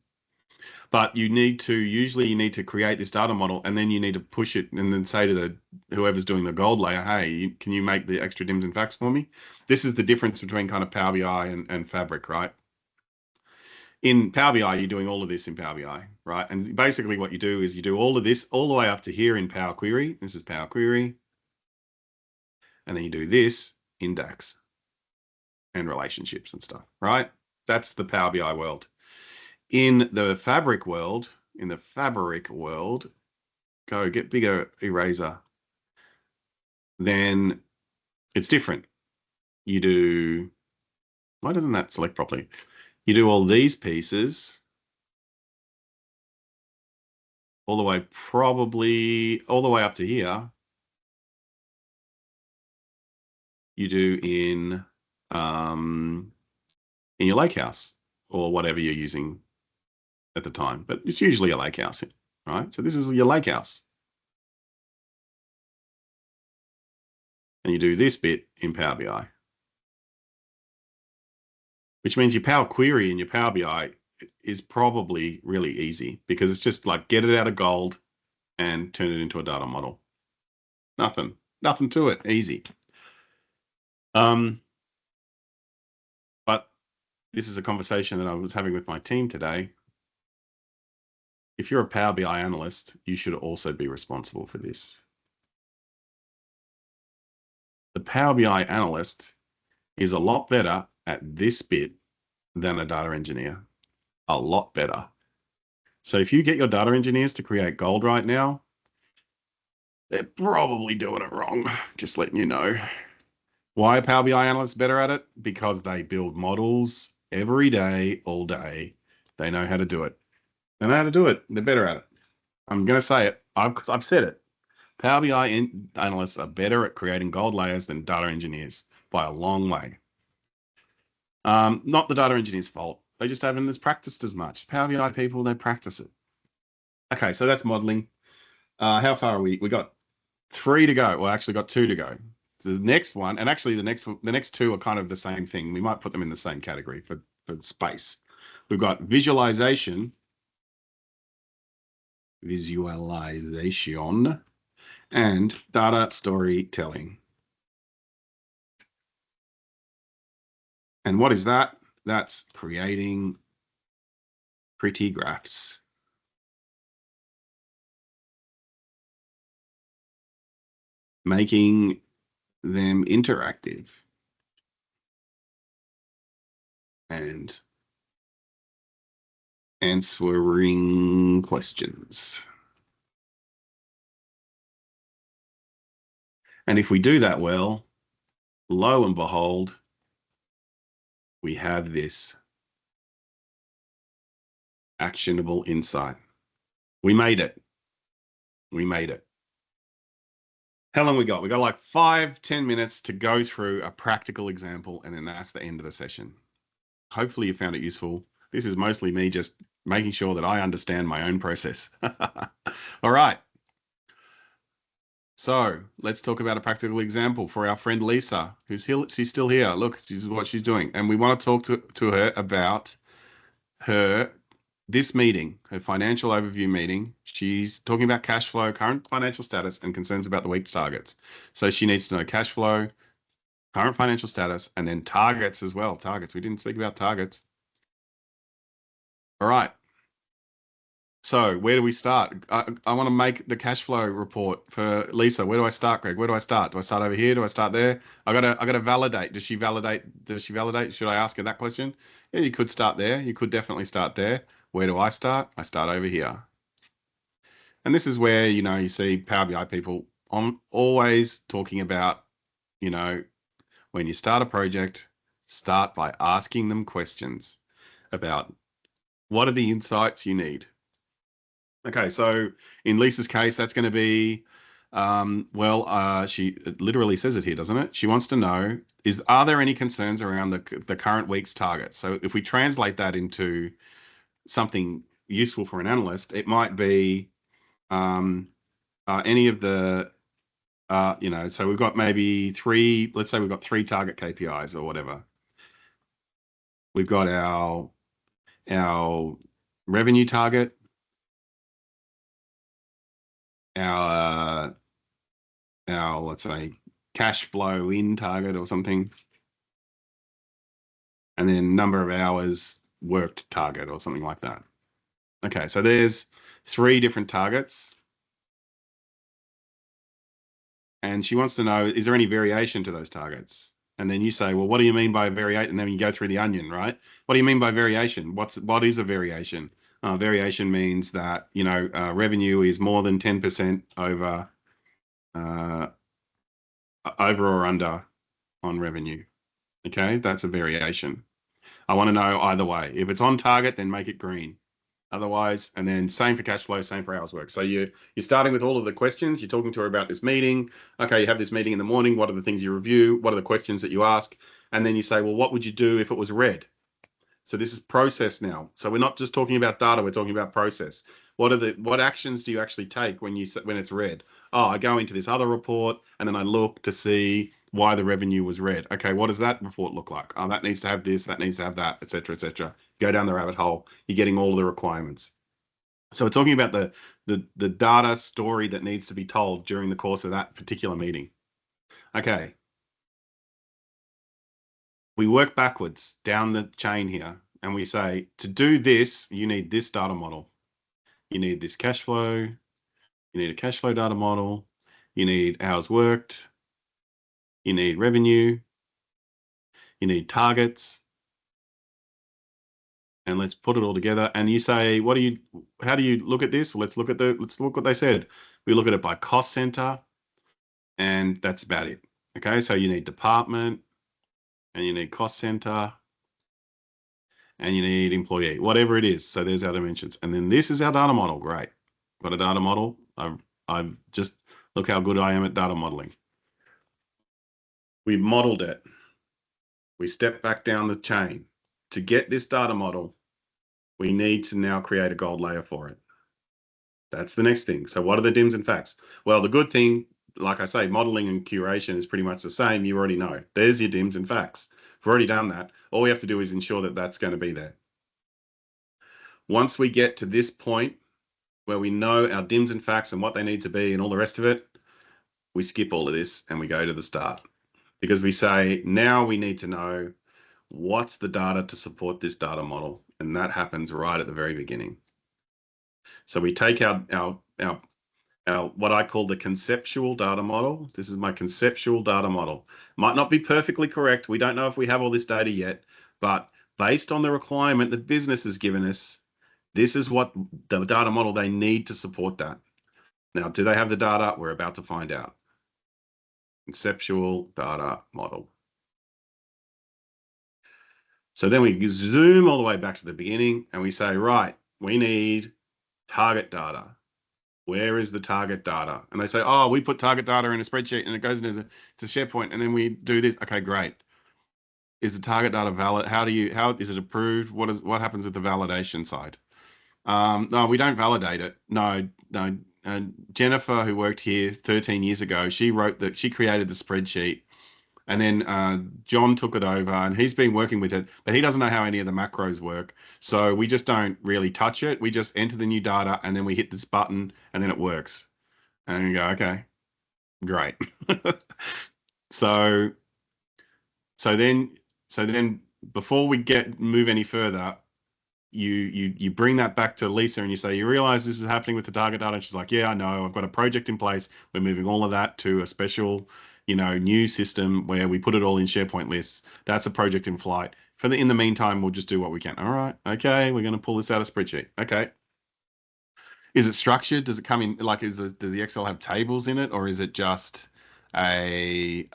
But usually you need to create this data model and then you need to push it and then say to whoever's doing the gold layer, hey, can you make the extra dims and facts for me? This is the difference between kind of Power BI and Fabric, right? In Power BI, you're doing all of this in Power BI, right? And basically what you do is you do all of this all the way up to here in Power Query. This is Power Query. And then you do this in DAX and relationships and stuff, right? That's the Power BI world. In the Fabric world, go get bigger eraser. Then it's different. You do, why doesn't that select properly? You do all these pieces all the way, probably all the way up to here. You do in your lakehouse or whatever you're using at the time, but it's usually a lakehouse, right? So this is your lakehouse. And you do this bit in Power BI, which means your Power Query and your Power BI is probably really easy because it's just like get it out of gold and turn it into a data model. Nothing to it, easy. But this is a conversation that I was having with my team today. If you're a Power BI analyst, you should also be responsible for this. The Power BI analyst is a lot better at this bit than a data engineer. A lot better. So if you get your data engineers to create gold right now, they're probably doing it wrong. Just letting you know. Why are Power BI analysts better at it? Because they build models every day, all day. They know how to do it. They know how to do it. They're better at it. I'm going to say it. I've said it. Power BI analysts are better at creating gold layers than data engineers by a long way. Not the data engineer's fault. They just haven't practiced as much. Power BI people, they practice it. Okay, so that's modeling. How far are we? We got 3 to go. Well, actually got 2 to go. So the next one, and actually the next 2 are kind of the same thing. We might put them in the same category for space. We've got visualization, and data storytelling. And what is that? That's creating pretty graphs. Making them interactive. And answering questions. And if we do that well, lo and behold, we have this actionable insight. We made it. We made it. How long we got? We got like 5-10 minutes to go through a practical example, and then that's the end of the session. Hopefully you found it useful. This is mostly me just making sure that I understand my own process. All right. So let's talk about a practical example for our friend Lisa, who's here. She's still here. Look, this is what she's doing. And we want to talk to her about her this meeting, her financial overview meeting. She's talking about cash flow, current financial status, and concerns about the week's targets. So she needs to know cash flow, current financial status, and then targets as well. Targets. We didn't speak about targets. All right. So where do we start? I want to make the cash flow report for Lisa. Where do I start, Greg? Where do I start? Do I start over here? Do I start there? I gotta validate. Does she validate? Does she validate? Should I ask her that question? Yeah, you could start there. You could definitely start there. Where do I start? I start over here. And this is where, you see Power BI people on always talking about, you know, when you start a project, start by asking them questions about what are the insights you need. Okay, so in Lisa's case, that's going to be, she it literally says it here, doesn't it? She wants to know, are there any concerns around the current week's target? So if we translate that into something useful for an analyst, it might be any of the, so we've got maybe three, let's say we've got three target KPIs or whatever. We've got our revenue target, our let's say cash flow in target or something, and then number of hours worked target or something like that. Okay, so there's three different targets. And she wants to know, is there any variation to those targets? And then you say, well, what do you mean by variation? And then you go through the onion, right? What do you mean by variation? What is a variation? Variation means that, revenue is more than 10% over or under on revenue. Okay, that's a variation. I want to know either way. If it's on target, then make it green. Otherwise, and then same for cash flow, same for hours work. So you're starting with all of the questions. You're talking to her about this meeting. Okay, you have this meeting in the morning. What are the things you review? What are the questions that you ask? And then you say, well, what would you do if it was red? So this is process now. So we're not just talking about data, we're talking about process. What actions do you actually take when it's red? Oh, I go into this other report and then I look to see why the revenue was red. Okay, what does that report look like? Oh, that needs to have this, that needs to have that, etc., etc. Go down the rabbit hole. You're getting all of the requirements. So we're talking about the data story that needs to be told during the course of that particular meeting. Okay, we work backwards down the chain here and we say, to do this, you need this data model. You need this cash flow. You need a cash flow data model. You need hours worked. You need revenue. You need targets. And let's put it all together. And you say, how do you look at this? Let's look what they said. We look at it by cost center, and that's about it. Okay, so you need department, and you need cost center, and you need employee, whatever it is. So there's our dimensions. And then this is our data model. Great. Got a data model. I've just, look how good I am at data modeling. We modeled it. We step back down the chain. To get this data model, we need to now create a gold layer for it. That's the next thing. So what are the DIMs and facts? Well, the good thing, like I say, modeling and curation is pretty much the same. You already know. There's your DIMs and facts. We've already done that. All we have to do is ensure that that's going to be there. Once we get to this point where we know our DIMs and facts and what they need to be and all the rest of it, we skip all of this and we go to the start. Because we say, now we need to know what's the data to support this data model. And that happens right at the very beginning. So we take our what I call the conceptual data model. This is my conceptual data model. Might not be perfectly correct. We don't know if we have all this data yet, but based on the requirement the business has given us, This is what the data model they need to support that. Now, do they have the data? We're about to find out. Conceptual data model. So then we zoom all the way back to the beginning and we say, right, we need target data. Where is the target data? And they say, oh, we put target data in a spreadsheet and it goes into SharePoint and then we do this. Okay, great. Is the target data valid? How is it approved? What happens with the validation side? No, we don't validate it. No, no. And Jennifer, who worked here 13 years ago, she created the spreadsheet, and then John took it over, and he's been working with it, but he doesn't know how any of the macros work. So we just don't really touch it. We just enter the new data, and then we hit this button, and then it works. And you go, okay, great. so so then so then before we move any further, you bring that back to Lisa and you say, you realize this is happening with the target data? And she's like, yeah, I know. I've got a project in place. We're moving all of that to a special, new system where we put it all in SharePoint lists. That's a project in flight. In the meantime, we'll just do what we can. All right. Okay. We're going to pull this out of spreadsheet. Okay. Is it structured? Does it come in like does the Excel have tables in it, or is it just a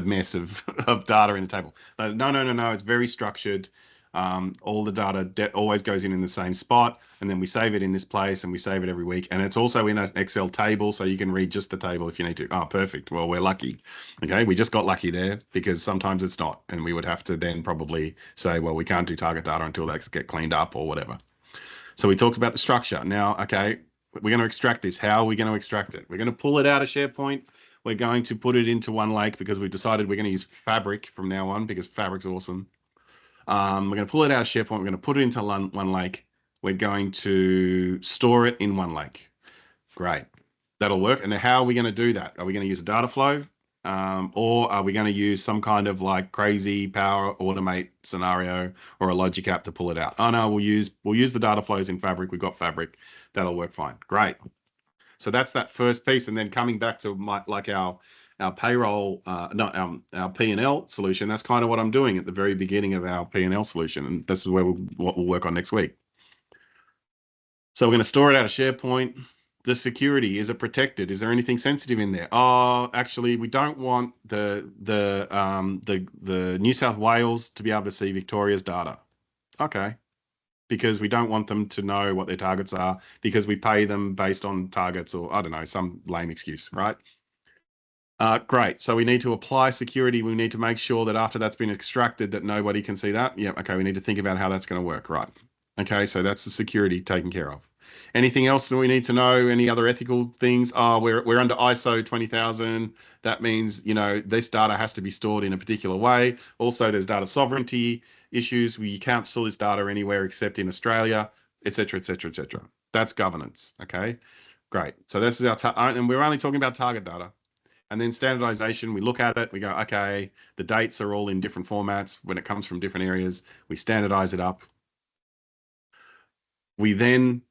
mess of, of data in a table? No, no, no, no, no. It's very structured. All the data always goes in the same spot, and then we save it in this place, and we save it every week. And it's also in an Excel table, so you can read just the table if you need to. Oh, perfect. Well, we're lucky. Okay, we just got lucky there because sometimes it's not, and we would have to then probably say, well, we can't do target data until they get cleaned up or whatever. So we talked about the structure. Now, okay, we're going to extract this. How are we going to extract it? We're going to pull it out of SharePoint. We're going to put it into OneLake because we've decided we're going to use Fabric from now on because Fabric's awesome. We're going to pull it out of SharePoint. We're going to put it into OneLake. We're going to store it in OneLake. Great. That'll work. And how are we going to do that? Are we going to use a data flow? Or are we going to use some kind of like crazy Power Automate scenario or a Logic app to pull it out? Oh no, we'll use the data flows in Fabric. We've got Fabric. That'll work fine. Great. So that's that first piece. And then coming back to our payroll, our P&L solution, that's kind of what I'm doing at the very beginning of our P&L solution. And this is what we'll work on next week. So we're going to store it out of SharePoint. The security, is it protected? Is there anything sensitive in there? Oh, actually, we don't want the New South Wales to be able to see Victoria's data. Okay. Because we don't want them to know what their targets are because we pay them based on targets or I don't know, some lame excuse, right? Great. So we need to apply security. We need to make sure that after that's been extracted that nobody can see that. Yeah. Okay. We need to think about how that's going to work. Right. Okay. So that's the security taken care of. Anything else that we need to know? Any other ethical things? Oh, we're under ISO 20000. That means, this data has to be stored in a particular way. Also, there's data sovereignty issues. We can't store this data anywhere except in Australia, et cetera, et cetera, et cetera. That's governance. Okay. Great. So this is and we're only talking about target data. And then standardization, we look at it, we go, okay, the dates are all in different formats when it comes from different areas. We standardize it up. We then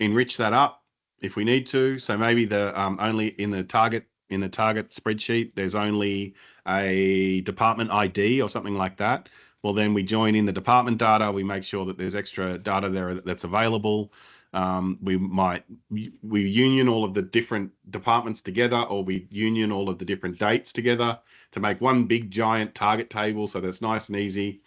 enrich that up if we need to. So maybe the only in the target spreadsheet, there's only a department ID or something like that. Well, then we join in the department data. We make sure that there's extra data there that's available. We union all of the different departments together, or we union all of the different dates together to make one big giant target table. So that's nice and easy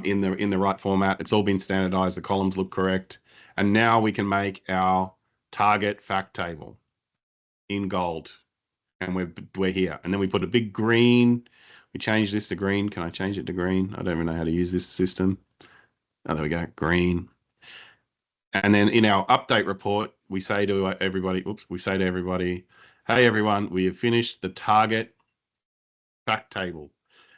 in the right format. It's all been standardized. The columns look correct. And now we can make our target fact table in gold. And we're here. And then we put a big green. We change this to green. Can I change it to green? I don't even know how to use this system. Oh, there we go. Green. And then in our update report, we say to everybody, hey, everyone, we have finished the target fact table.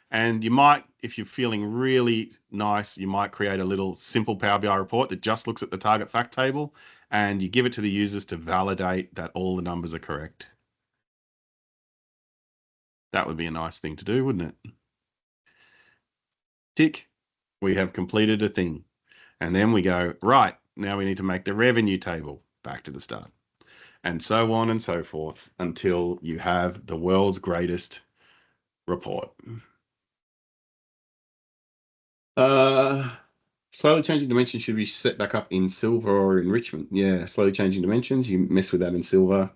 And you might, if you're feeling really nice, you might create a little simple Power BI report that just looks at the target fact table and you give it to the users to validate that all the numbers are correct. That would be a nice thing to do, wouldn't it? Tick, we have completed a thing. And then we go, right, now we need to make the revenue table, back to the start. And so on and so forth until you have the world's greatest report. Slowly changing dimensions should be set back up in silver or enrichment. Yeah, slowly changing dimensions. You mess with that in silver.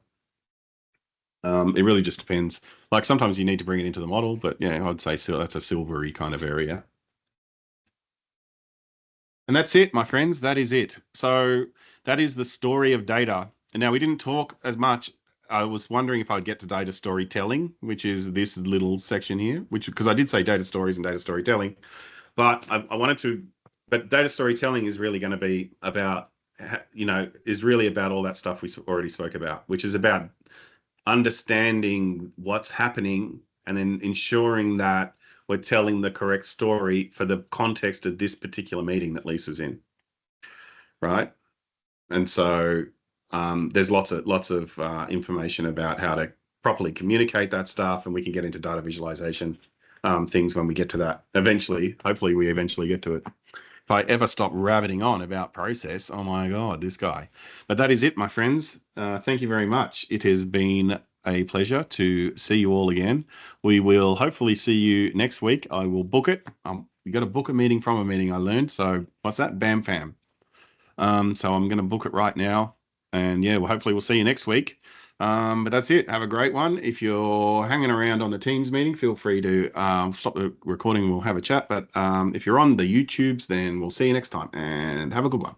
It really just depends. Like sometimes you need to bring it into the model, but yeah, I'd say that's a silvery kind of area. And that's it, my friends. That is it. So that is the story of data. And now we didn't talk as much. I was wondering if I'd get to data storytelling, which is this little section here, which because I did say data stories and data storytelling, but I wanted to. But data storytelling is really going to be about, is really about all that stuff we already spoke about, which is about understanding what's happening and then ensuring that we're telling the correct story for the context of this particular meeting that Lisa's in, right? And so there's lots of information about how to properly communicate that stuff, and we can get into data visualization things when we get to that eventually. Hopefully, we eventually get to it. If I ever stop rabbiting on about process, oh my God, this guy. But that is it, my friends. Thank you very much. It has been a pleasure to see you all again. We will hopefully see you next week. I will book it. You got to book a meeting from a meeting, I learned. So what's that? Bam fam. So I'm going to book it right now. And yeah, well, hopefully we'll see you next week. But that's it. Have a great one. If you're hanging around on the Teams meeting, feel free to stop the recording and we'll have a chat. But if you're on the YouTubes, then we'll see you next time and have a good one.